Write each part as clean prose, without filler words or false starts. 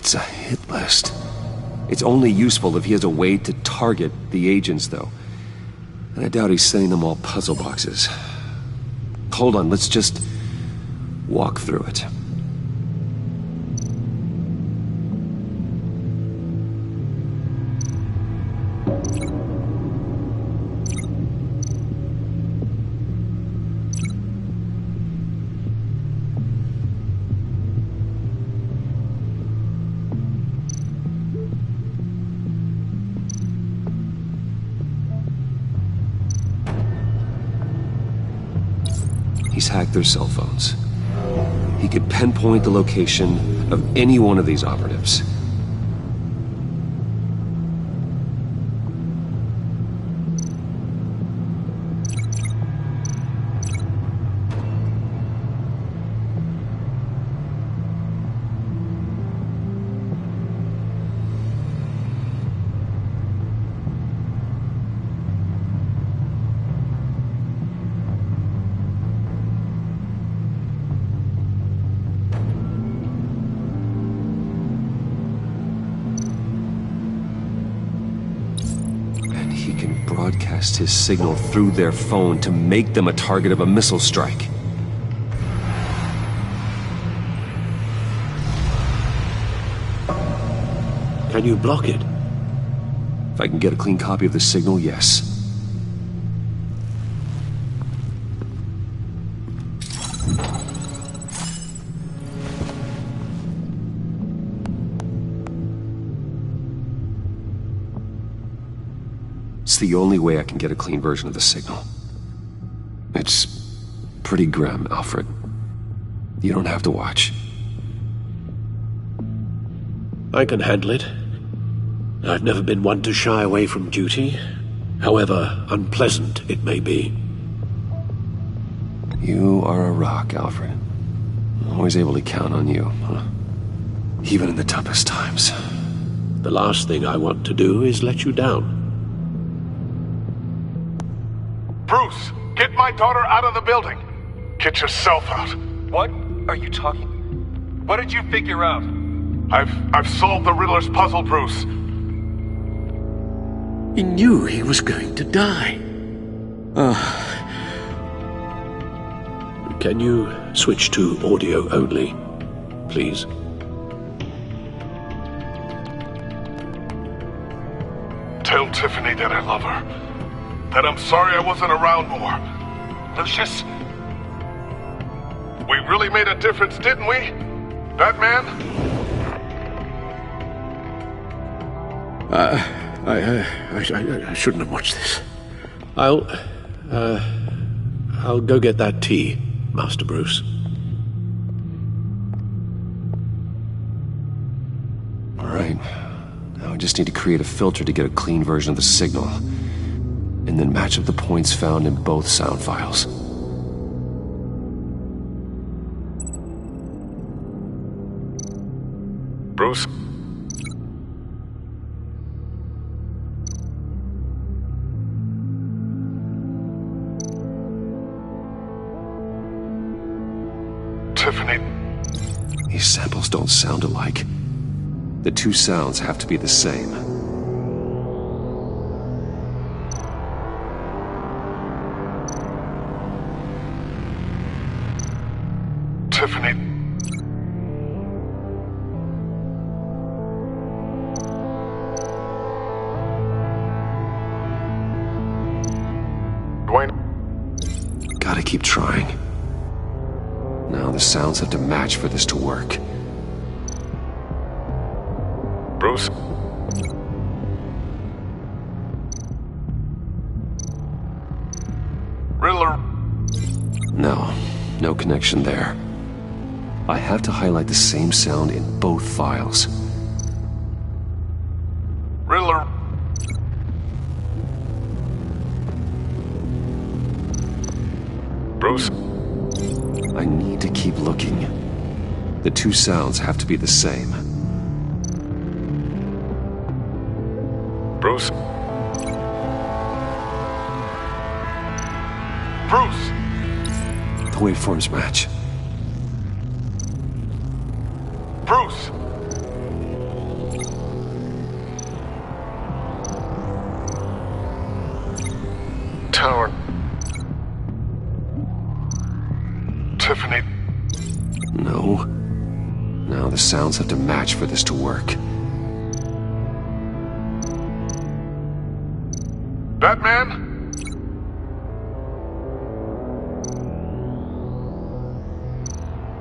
It's a hit list. It's only useful if he has a way to target the agents, though. And I doubt he's sending them all puzzle boxes. Hold on, let's just walk through it. He's hacked their cell phones. He could pinpoint the location of any one of these operatives. Broadcast his signal through their phone to make them a target of a missile strike. Can you block it? If I can get a clean copy of the signal, yes. It's the only way I can get a clean version of the signal. It's pretty grim, Alfred. You don't have to watch. I can handle it. I've never been one to shy away from duty, however unpleasant it may be. You are a rock, Alfred. I'm always able to count on you, huh? Even in the toughest times. The last thing I want to do is let you down. Bruce, get my daughter out of the building. Get yourself out. What are you talking? What did you figure out? I've solved the Riddler's puzzle, Bruce. He knew he was going to die. Can you switch to audio only, please? Tell Tiffany that I love her. That I'm sorry I wasn't around more. Lucius, we really made a difference, didn't we? Batman? I shouldn't have watched this. I'll go get that tea, Master Bruce. All right. Now I just need to create a filter to get a clean version of the signal. And then match up the points found in both sound files. Bruce? Tiffany? These samples don't sound alike. The two sounds have to be the same. Tiffany. Dwayne. Gotta keep trying. Now the sounds have to match for this to work. Bruce. Riddler. No connection there. I have to highlight the same sound in both files. Riddler. Bruce. I need to keep looking. The two sounds have to be the same. Bruce. Bruce. The waveforms match. Bruce. Tower. Tiffany. No. Now the sounds have to match for this to work. Batman?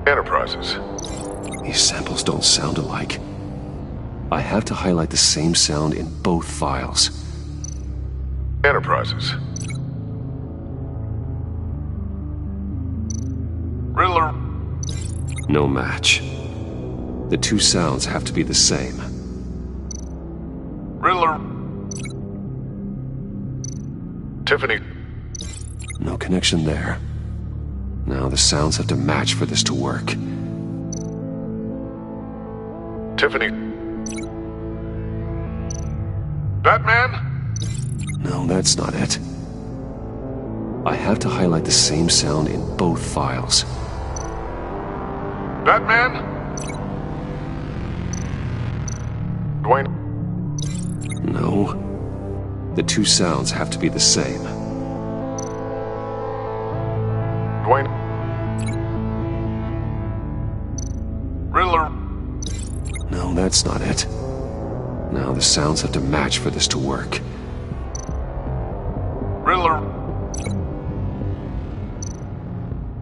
Enterprises. These samples don't sound alike. I have to highlight the same sound in both files. Enterprises. Riddler. No match. The two sounds have to be the same. Riddler. Tiffany. No connection there. Now the sounds have to match for this to work. Tiffany. Batman? No, that's not it. I have to highlight the same sound in both files. Batman? Dwayne? No. The two sounds have to be the same. Dwayne? Riddler? No, that's not it. Now the sounds have to match for this to work. Riddler?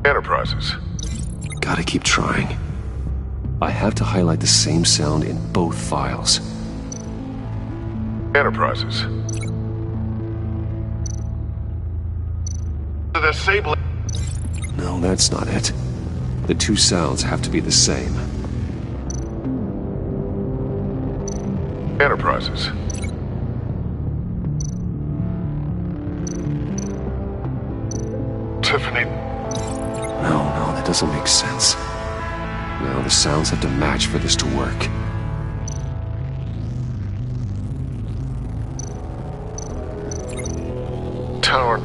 Enterprises. Gotta keep trying. I have to highlight the same sound in both files. Enterprises. The Sable. No, that's not it. The two sounds have to be the same. Enterprises. Tiffany. No, that doesn't make sense. Now the sounds have to match for this to work. Tower.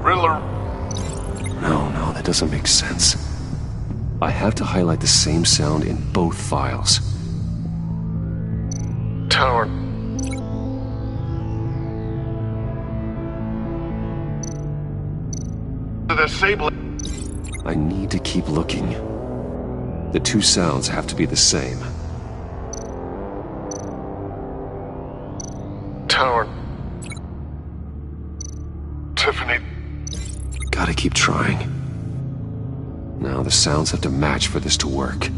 Riddler. No, that doesn't make sense. I have to highlight the same sound in both files. Tower. The Sable. I need to keep looking. The two sounds have to be the same. Tower. Tiffany. Gotta keep trying. Now the sounds have to match for this to work.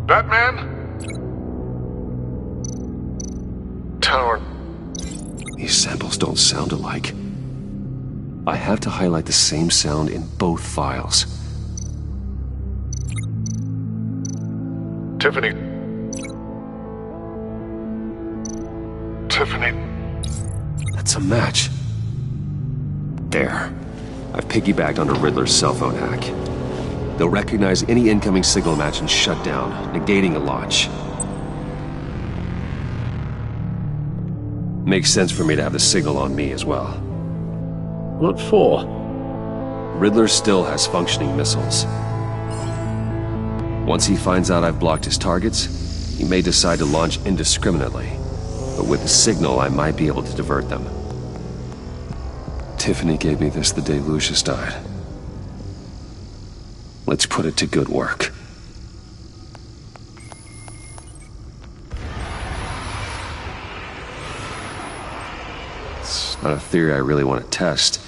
Batman? Tower. These samples don't sound alike. I have to highlight the same sound in both files. Tiffany. Tiffany. That's a match. There. I've piggybacked onto Riddler's cell phone hack. They'll recognize any incoming signal match and shut down, negating a launch. Makes sense for me to have the signal on me as well. What for? Riddler still has functioning missiles. Once he finds out I've blocked his targets, he may decide to launch indiscriminately. But with the signal, I might be able to divert them. Tiffany gave me this the day Lucius died. Let's put it to good work. It's not a theory I really want to test.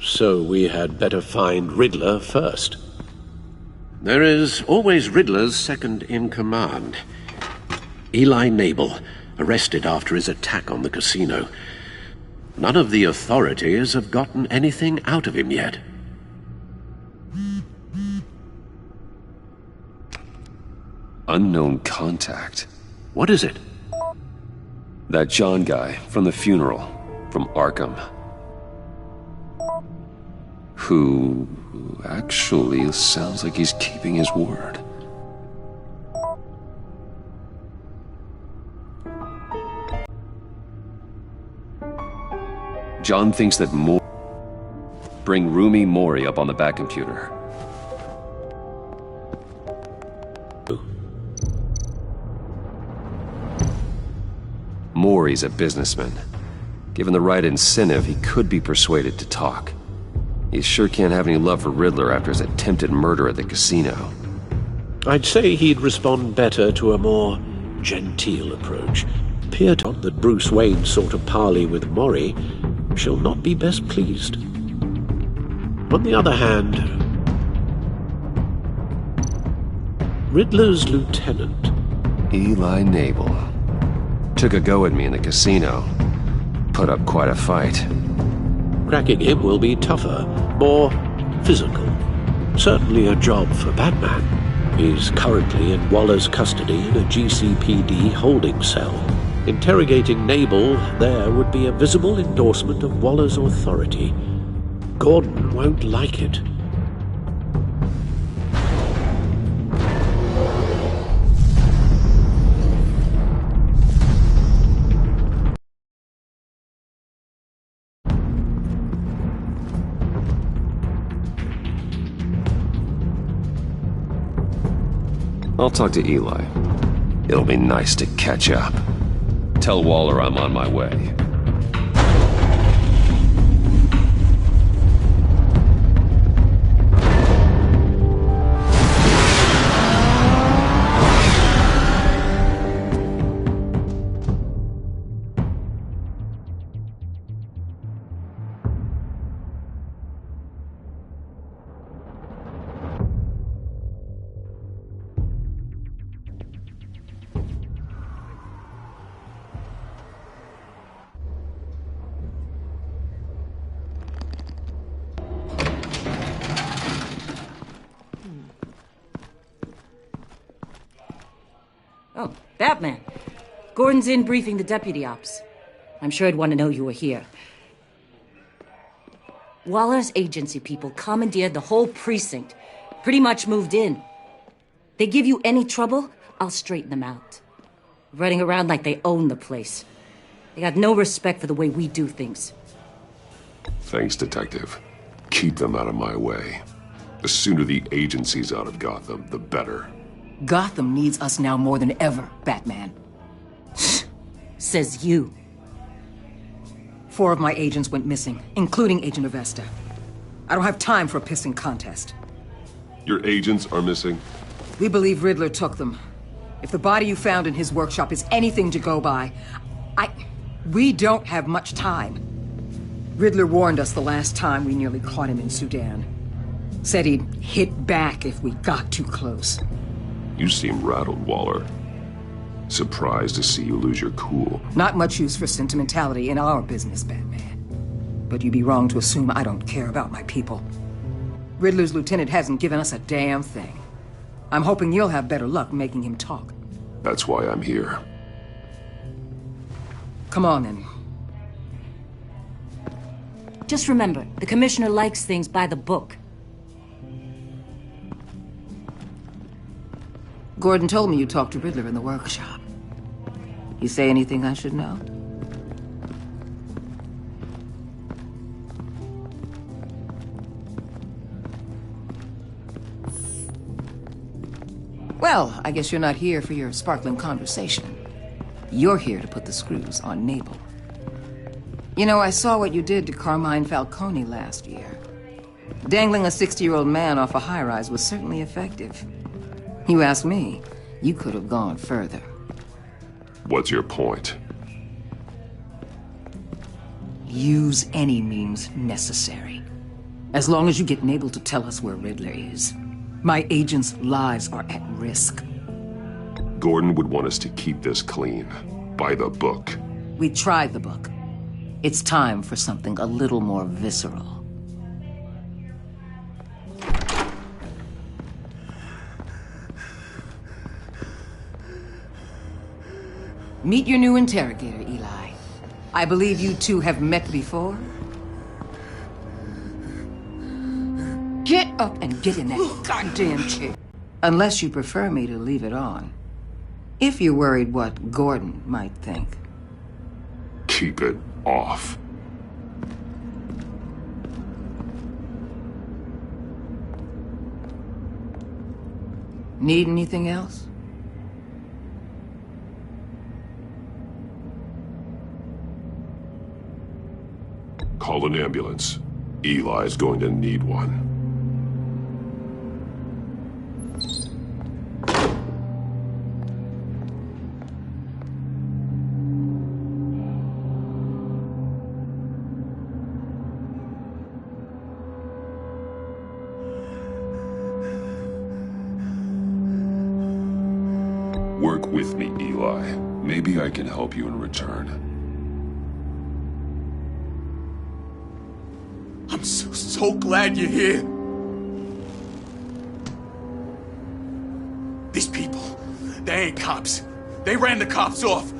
So we had better find Riddler first. There is always Riddler's second in command. Eli Nabel, arrested after his attack on the casino. None of the authorities have gotten anything out of him yet. Unknown contact. What is it? That John guy from the funeral, from Arkham. Who actually sounds like he's keeping his word. John thinks that bring Rumi Mori up on the back computer. More, he's a businessman. Given the right incentive, he could be persuaded to talk. He sure can't have any love for Riddler after his attempted murder at the casino. I'd say he'd respond better to a more genteel approach. Appear to that Bruce Wayne's sort of parley with Mori shall not be best pleased. On the other hand, Riddler's lieutenant, Eli Nabel, took a go at me in the casino. Put up quite a fight. cracking him will be tougher, more physical. Certainly a job for Batman. He's currently in Waller's custody in a GCPD holding cell. Interrogating Nabel there would be a visible endorsement of Waller's authority. Gordon won't like it. I'll talk to Eli. It'll be nice to catch up. Tell Waller I'm on my way. Oh, Batman. Gordon's in briefing the deputy ops. I'm sure I'd want to know you were here. Waller's agency people commandeered the whole precinct. Pretty much moved in. They give you any trouble, I'll straighten them out. Running around like they own the place. They got no respect for the way we do things. Thanks, Detective. Keep them out of my way. The sooner the agency's out of Gotham, the better. Gotham needs us now more than ever, Batman. Says you. 4 of my agents went missing, including Agent Avesta. I don't have time for a pissing contest. Your agents are missing? We believe Riddler took them. If the body you found in his workshop is anything to go by, we don't have much time. Riddler warned us the last time we nearly caught him in Sudan. Said he'd hit back if we got too close. You seem rattled, Waller. Surprised to see you lose your cool. Not much use for sentimentality in our business, Batman. But you'd be wrong to assume I don't care about my people. Riddler's lieutenant hasn't given us a damn thing. I'm hoping you'll have better luck making him talk. That's why I'm here. Come on, then. Just remember, the commissioner likes things by the book. Gordon told me you talked to Riddler in the workshop. You say anything I should know? Well, I guess you're not here for your sparkling conversation. You're here to put the screws on Nabel. You know, I saw what you did to Carmine Falcone last year. Dangling a 60-year-old man off a high-rise was certainly effective. You ask me, you could have gone further. What's your point? Use any means necessary. As long as you get Nabel to tell us where Riddler is. My agents' lives are at risk. Gordon would want us to keep this clean. By the book. We tried the book. It's time for something a little more visceral. Meet your new interrogator, Eli. I believe you two have met before. Get up and get in that goddamn chair. Unless you prefer me to leave it on. If you're worried what Gordon might think. Keep it off. Need anything else? Call an ambulance. Eli's going to need one. Work with me, Eli. Maybe I can help you in return. I'm so glad you're here. These people, they ain't cops. They ran the cops off.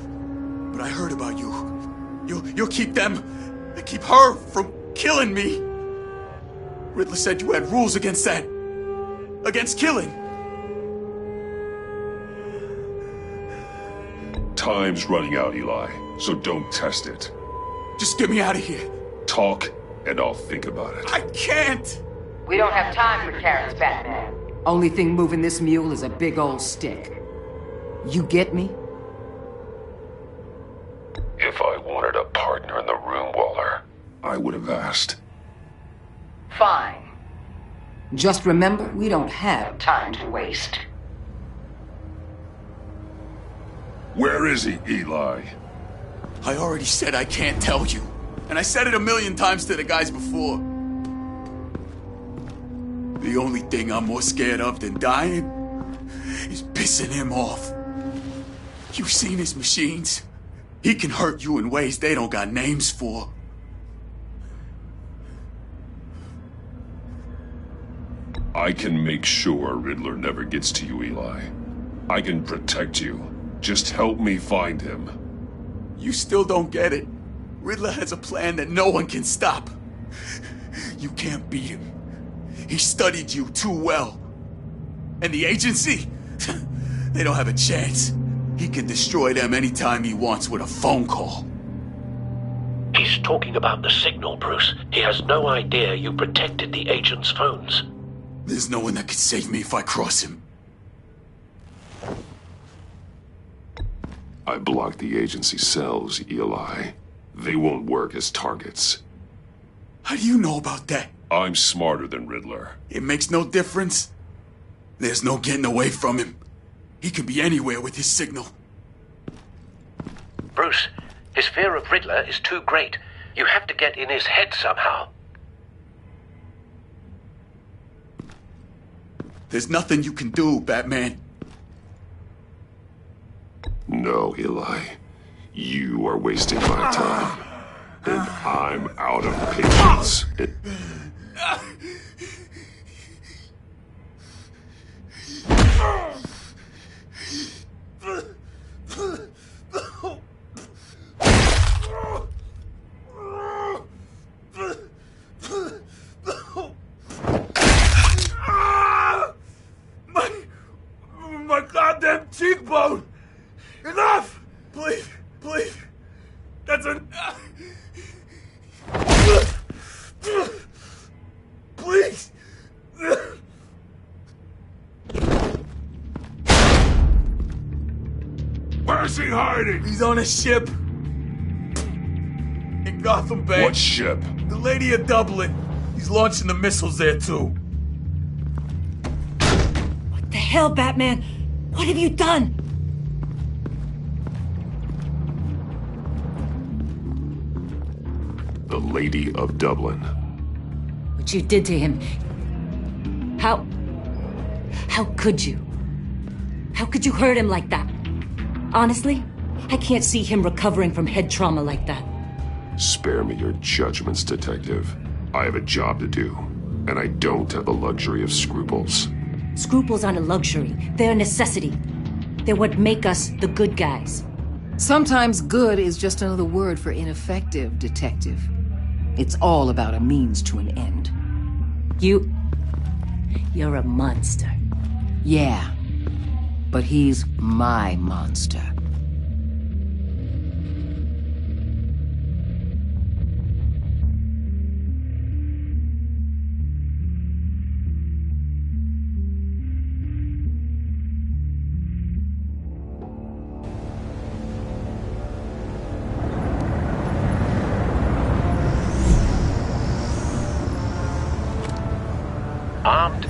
But I heard about you. You'll keep them, and keep her from killing me. Riddler said you had rules against that. Against killing. Time's running out, Eli, so don't test it. Just get me out of here. Talk, and I'll think about it. I can't! We don't have time for carrots, Batman. Only thing moving this mule is a big old stick. You get me? If I wanted a partner in the room, Waller, I would have asked. Fine. Just remember, we don't have time to waste. Where is he, Eli? I already said I can't tell you. And I said it 1,000,000 times to the guys before. The only thing I'm more scared of than dying is pissing him off. You've seen his machines. He can hurt you in ways they don't got names for. I can make sure Riddler never gets to you, Eli. I can protect you. Just help me find him. You still don't get it. Riddler has a plan that no one can stop. You can't beat him. He studied you too well. And the agency? They don't have a chance. He can destroy them anytime he wants with a phone call. He's talking about the signal, Bruce. He has no idea you protected the agent's phones. There's no one that can save me if I cross him. I blocked the agency cells, Eli. They won't work as targets. How do you know about that? I'm smarter than Riddler. It makes no difference. There's no getting away from him. He can be anywhere with his signal. Bruce, his fear of Riddler is too great. You have to get in his head somehow. There's nothing you can do, Batman. No, Eli. You are wasting my time. And I'm out of patience. My goddamn cheekbone! Enough! Please, please. That's a... Please! Where's he hiding? He's on a ship. In Gotham Bay. What ship? The Lady of Dublin. He's launching the missiles there, too. What the hell, Batman? What have you done? The Lady of Dublin. What you did to him. How could you? How could you hurt him like that? Honestly, I can't see him recovering from head trauma like that. Spare me your judgments, Detective. I have a job to do, and I don't have the luxury of scruples. Scruples aren't a luxury. They're a necessity. They're what make us the good guys. Sometimes good is just another word for ineffective, Detective. It's all about a means to an end. You're a monster. Yeah, but he's my monster.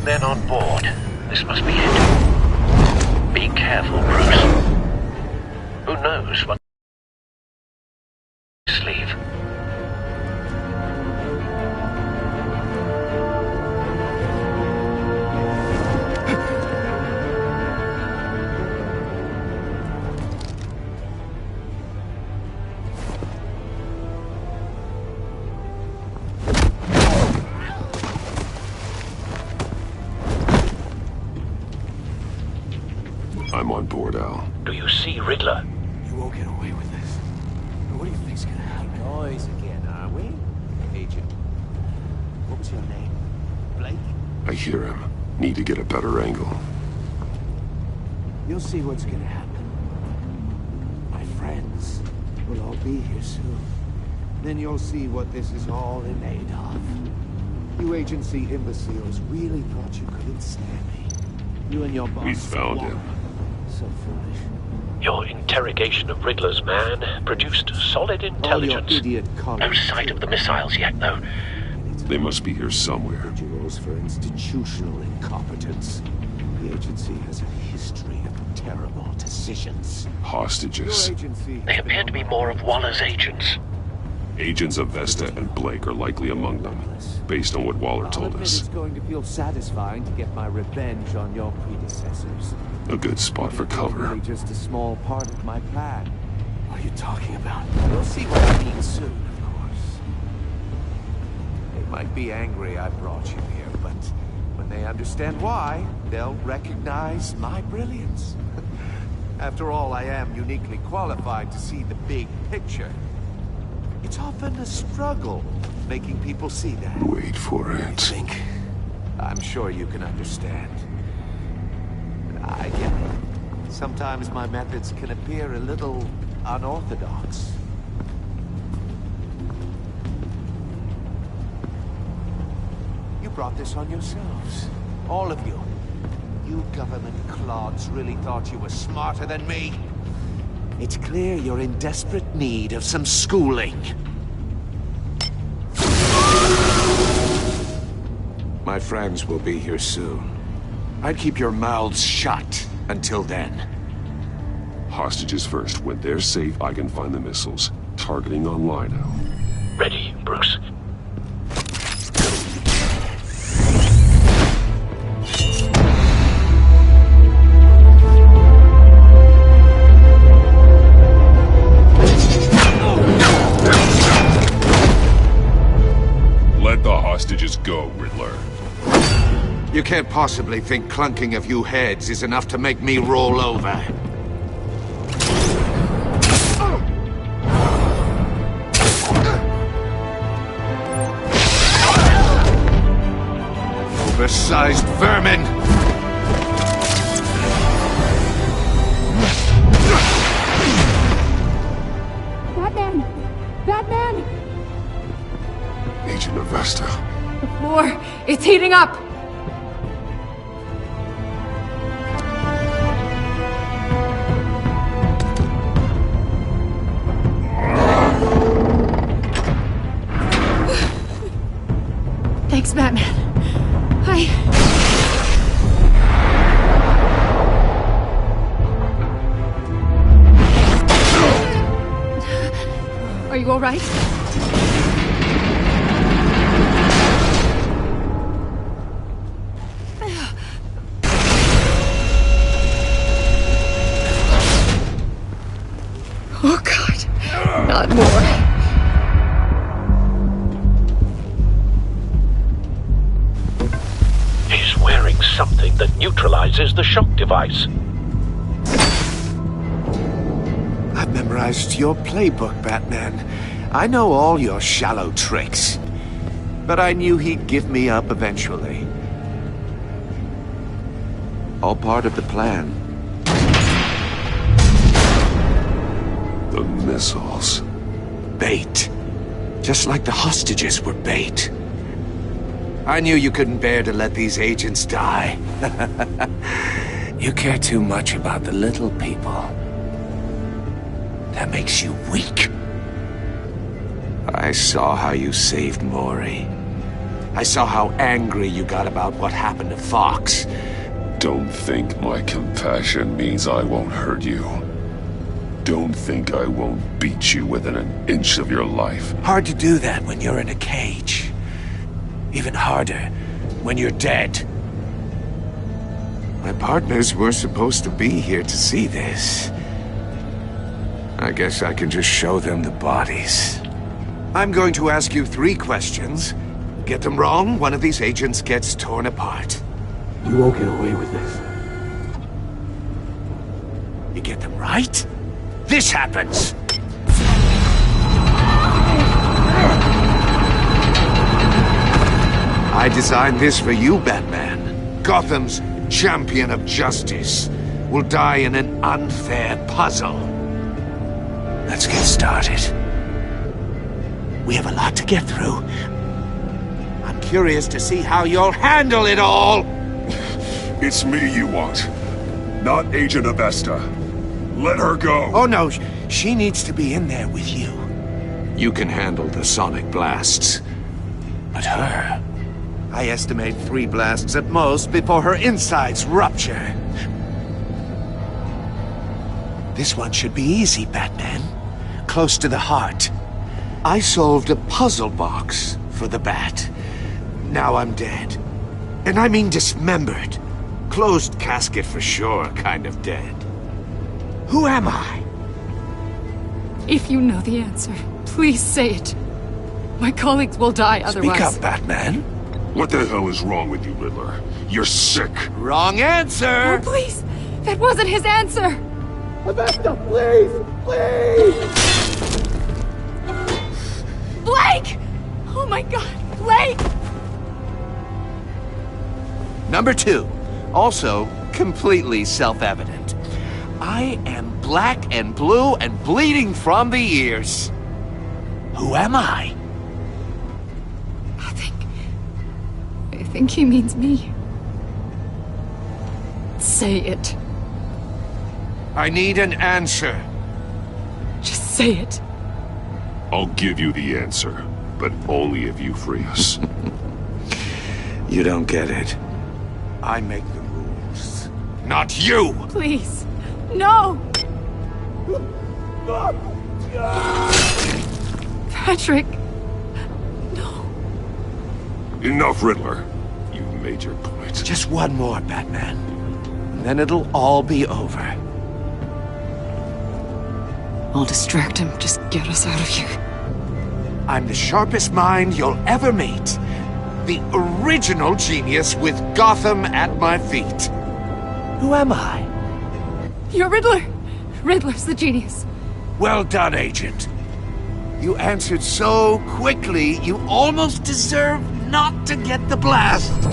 men on board. This must be it. Be careful, Bruce. Who knows what sleeve? I'm on board, Al. Do you see Riddler? You won't get away with this. What do you think's gonna happen? Noise again, are we? Agent. What was your name? Blake? I hear him. Need to get a better angle. You'll see what's gonna happen. My friends will all be here soon. Then you'll see what this is all in aid of. You agency imbeciles really thought you couldn't stand me. You and your boss. We found him. So foolish. Your interrogation of Riddler's man produced solid intelligence. All your idiot colleagues. No sight of the missiles yet, though. They must be here somewhere. Individuals for institutional incompetence. The agency has a history of terrible decisions. Hostages. Your agency They appear to be more of Waller's agents. Agents of Vesta and Blake are likely among them, based on what Waller I'll told admit us. it's going to feel satisfying to get my revenge on your predecessors. A good spot for It's cover. really just a small part of my plan. What are you talking about? You'll see what I mean soon, of course. They might be angry I brought you here, but when they understand why, they'll recognize my brilliance. After all, I am uniquely qualified to see the big picture. It's often a struggle making people see that. Wait for it. I'm sure you can understand. I get it. Sometimes my methods can appear a little unorthodox. You brought this on yourselves. All of you. You government clods really thought you were smarter than me. It's clear you're in desperate need of some schooling. My friends will be here soon. I'd keep your mouths shut until then. Hostages first. When they're safe, I can find the missiles. Targeting on Lino. Ready, Bruce. Let the hostages go, Riddler. You can't possibly think clunking a few heads is enough to make me roll over. Oversized vermin! Batman! Batman! Agent of Vesta. The floor, it's heating up! Thanks, Batman. Are you all right? Oh, God. Not more. He's wearing something that neutralizes the shock device. I've memorized your playbook, Batman. I know all your shallow tricks. But I knew he'd give me up eventually. All part of the plan. The missiles. Bait. Just like the hostages were bait. I knew you couldn't bear to let these agents die. You care too much about the little people. That makes you weak. I saw how you saved Maury. I saw how angry you got about what happened to Fox. Don't think my compassion means I won't hurt you. Don't think I won't beat you within an inch of your life. Hard to do that when you're in a cage. Even harder when you're dead. My partners were supposed to be here to see this. I guess I can just show them the bodies. I'm going to ask you 3 questions. Get them wrong, one of these agents gets torn apart. You won't get away with this. You get them right, this happens! I designed this for you, Batman. Gotham's champion of justice will die in an unfair puzzle. Let's get started. We have a lot to get through. I'm curious to see how you'll handle it all! It's me you want, not Agent Avesta. Let her go! Oh no, she needs to be in there with you. You can handle the sonic blasts. But her... I estimate 3 blasts at most before her insides rupture. This one should be easy, Batman. Close to the heart. I solved a puzzle box for the Bat. Now I'm dead. And I mean dismembered. Closed casket for sure, kind of dead. Who am I? If you know the answer, please say it. My colleagues will die otherwise. Speak up, Batman. What the hell is wrong with you, Riddler? You're sick. Wrong answer! Oh, please! That wasn't his answer! Avesta, please! Please! Blake! Oh my god, Blake! Number 2. Also, completely self-evident. I am black and blue and bleeding from the ears. Who am I? I think he means me. Say it. I need an answer. Just say it. I'll give you the answer, but only if you free us. You don't get it. I make the rules, not you! Please. No! Patrick. No. Enough, Riddler. You've made your point. Just one more, Batman. And then it'll all be over. I'll distract him. Just get us out of here. I'm the sharpest mind you'll ever meet. The original genius with Gotham at my feet. Who am I? You're Riddler. Riddler's the genius. Well done, Agent. You answered so quickly, you almost deserve not to get the blast.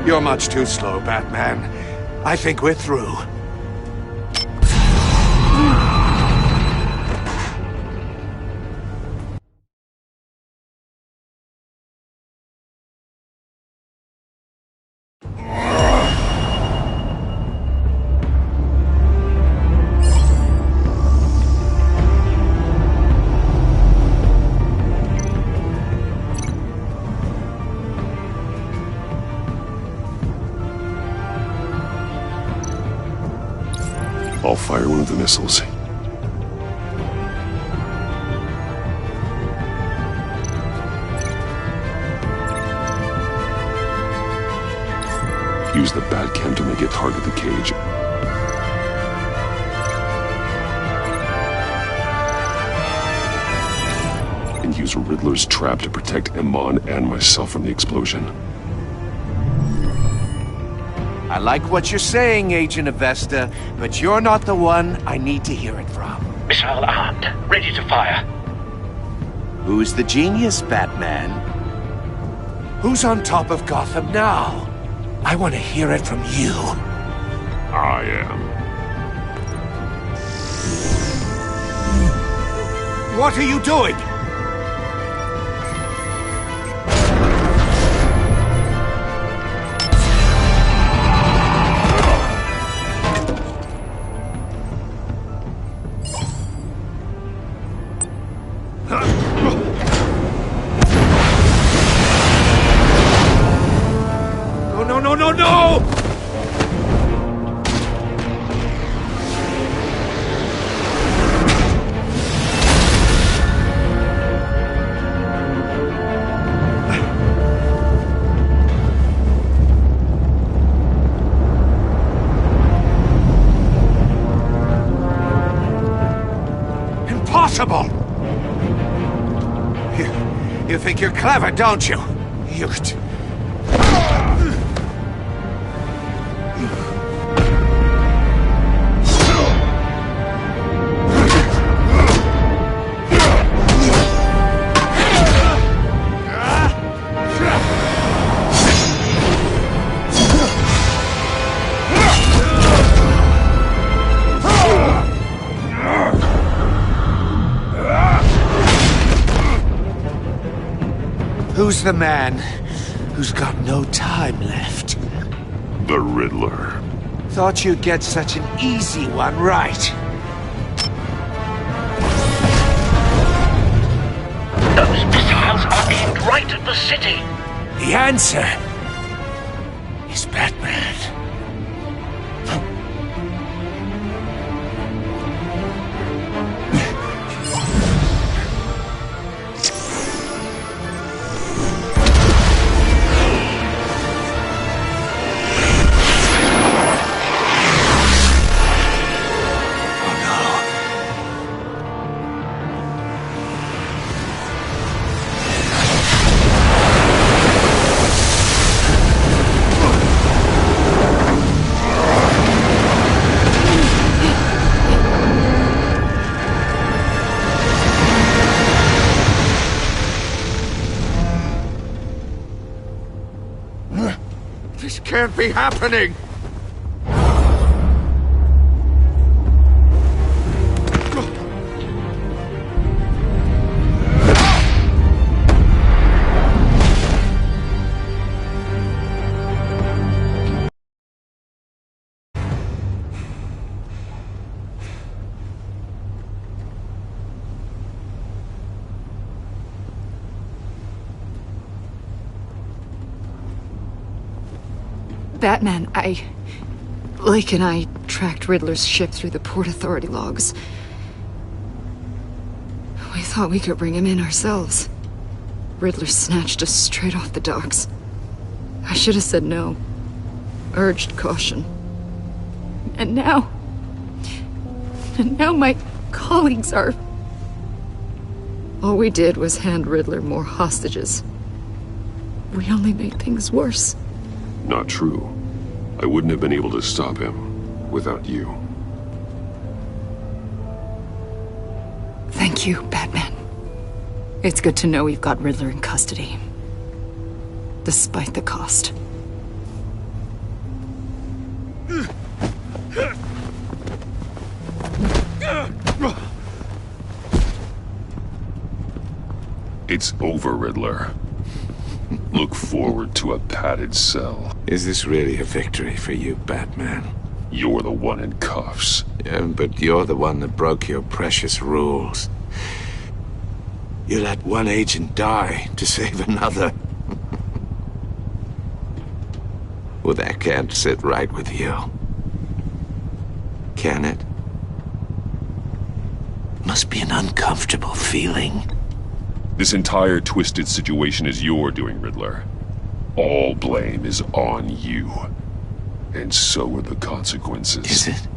You're much too slow, Batman. I think we're through. I'll fire one of the missiles. Use the Batcam to make it target the cage. And use Riddler's trap to protect Iman and myself from the explosion. I like what you're saying, Agent Avesta, but you're not the one I need to hear it from. Missile armed, ready to fire. Who's the genius, Batman? Who's on top of Gotham now? I want to hear it from you. I am. What are you doing? No! Impossible! You think you're clever, don't you? You... Who's the man who's got no time left? The Riddler. Thought you'd get such an easy one right. Those missiles are aimed right at the city. The answer is Batman. This can't be happening! Batman, Lake and I tracked Riddler's ship through the Port Authority logs. We thought we could bring him in ourselves. Riddler snatched us straight off the docks. I should have said no. Urged caution. And now my colleagues are... All we did was hand Riddler more hostages. We only made things worse. Not true. I wouldn't have been able to stop him without you. Thank you, Batman. It's good to know we've got Riddler in custody. Despite the cost. It's over, Riddler. Look forward to a padded cell. Is this really a victory for you, Batman? You're the one in cuffs. Yeah, but you're the one that broke your precious rules. You let one agent die to save another. Well, that can't sit right with you. Can it? Must be an uncomfortable feeling. This entire twisted situation is your doing, Riddler. All blame is on you. And so are the consequences. Is it?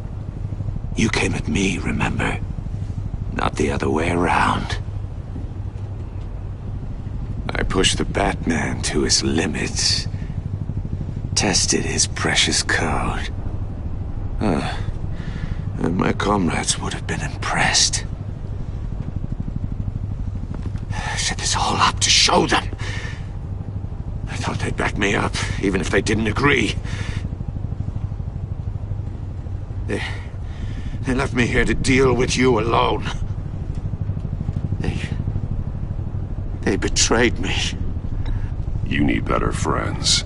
You came at me, remember? Not the other way around. I pushed the Batman to his limits. Tested his precious code. And my comrades would have been impressed. I set this all up to show them. I thought they'd back me up, even if they didn't agree. They left me here to deal with you alone. They betrayed me. You need better friends.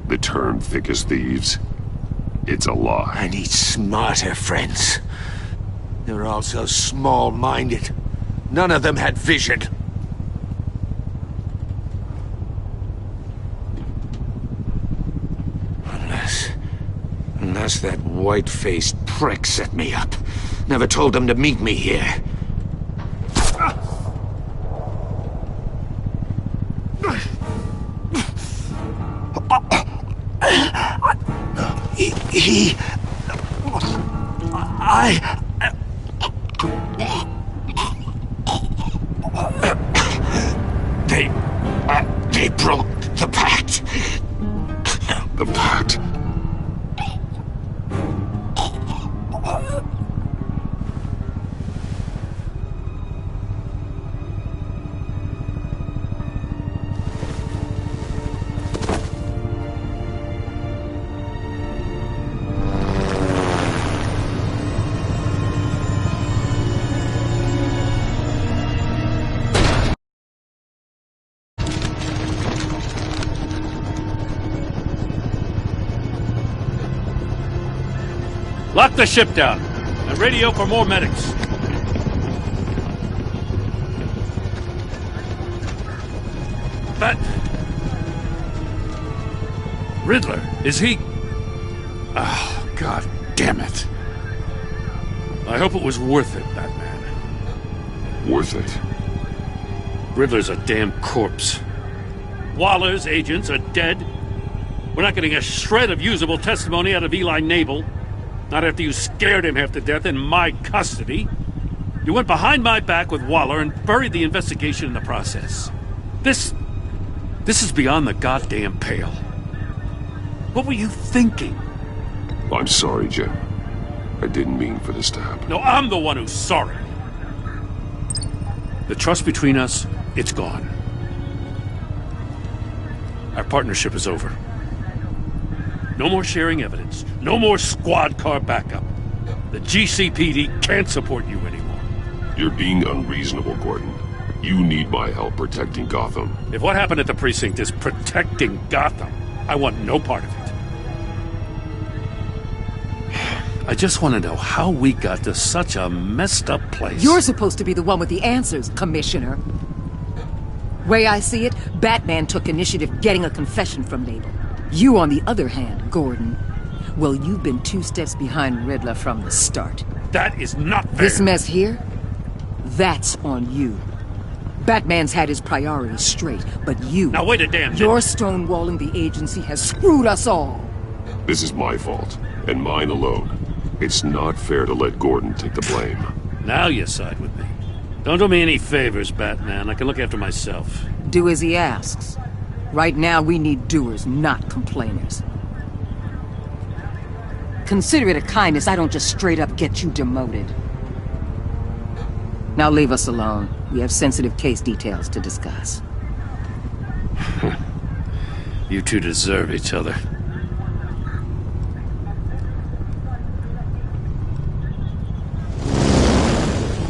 The term thick as thieves, it's a lie. I need smarter friends. They're all so small-minded. None of them had vision. Unless that white-faced prick set me up. Never told them to meet me here. They broke the pact. The pact? Lock the ship down and radio for more medics. But Riddler, is he? Oh, God damn it. I hope it was worth it, Batman. Worth it? Riddler's a damn corpse. Waller's agents are dead. We're not getting a shred of usable testimony out of Eli Nabel. Not after you scared him half to death in my custody. You went behind my back with Waller and buried the investigation in the process. This is beyond the goddamn pale. What were you thinking? I'm sorry, Jim. I didn't mean for this to happen. No, I'm the one who's sorry. The trust between us, it's gone. Our partnership is over. No more sharing evidence. No more squad car backup. The GCPD can't support you anymore. You're being unreasonable, Gordon. You need my help protecting Gotham. If what happened at the precinct is protecting Gotham, I want no part of it. I just want to know how we got to such a messed up place. You're supposed to be the one with the answers, Commissioner. Way I see it, Batman took initiative getting a confession from Nabel. You, on the other hand, Gordon, well, you've been 2 steps behind Riddler from the start. That is not fair. This mess here, that's on you. Batman's had his priorities straight, but you... Now wait a damn minute. Your stonewalling the agency has screwed us all. This is my fault, and mine alone. It's not fair to let Gordon take the blame. Now you side with me. Don't do me any favors, Batman. I can look after myself. Do as he asks. Right now, we need doers, not complainers. Consider it a kindness I don't just straight up get you demoted. Now leave us alone. We have sensitive case details to discuss. You two deserve each other.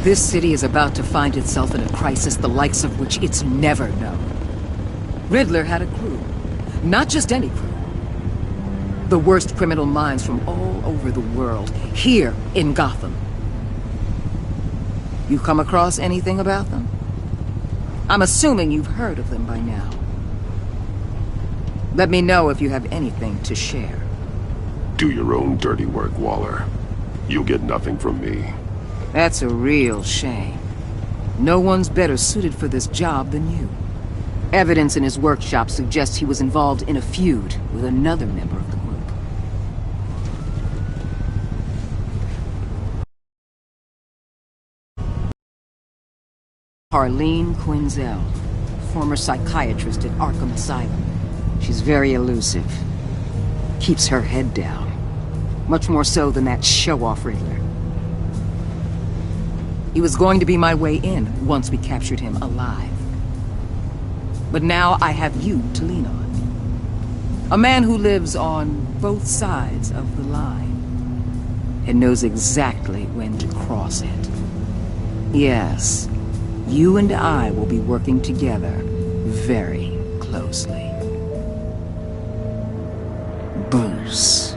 This city is about to find itself in a crisis the likes of which it's never known. Riddler had a crew. Not just any crew. The worst criminal minds from all over the world, here in Gotham. You come across anything about them? I'm assuming you've heard of them by now. Let me know if you have anything to share. Do your own dirty work, Waller. You'll get nothing from me. That's a real shame. No one's better suited for this job than you. Evidence in his workshop suggests he was involved in a feud with another member of the group. Harleen Quinzel, former psychiatrist at Arkham Asylum. She's very elusive. Keeps her head down. Much more so than that show-off Riddler. He was going to be my way in once we captured him alive. But now I have you to lean on. A man who lives on both sides of the line and knows exactly when to cross it. Yes, You and I will be working together very closely. Bruce.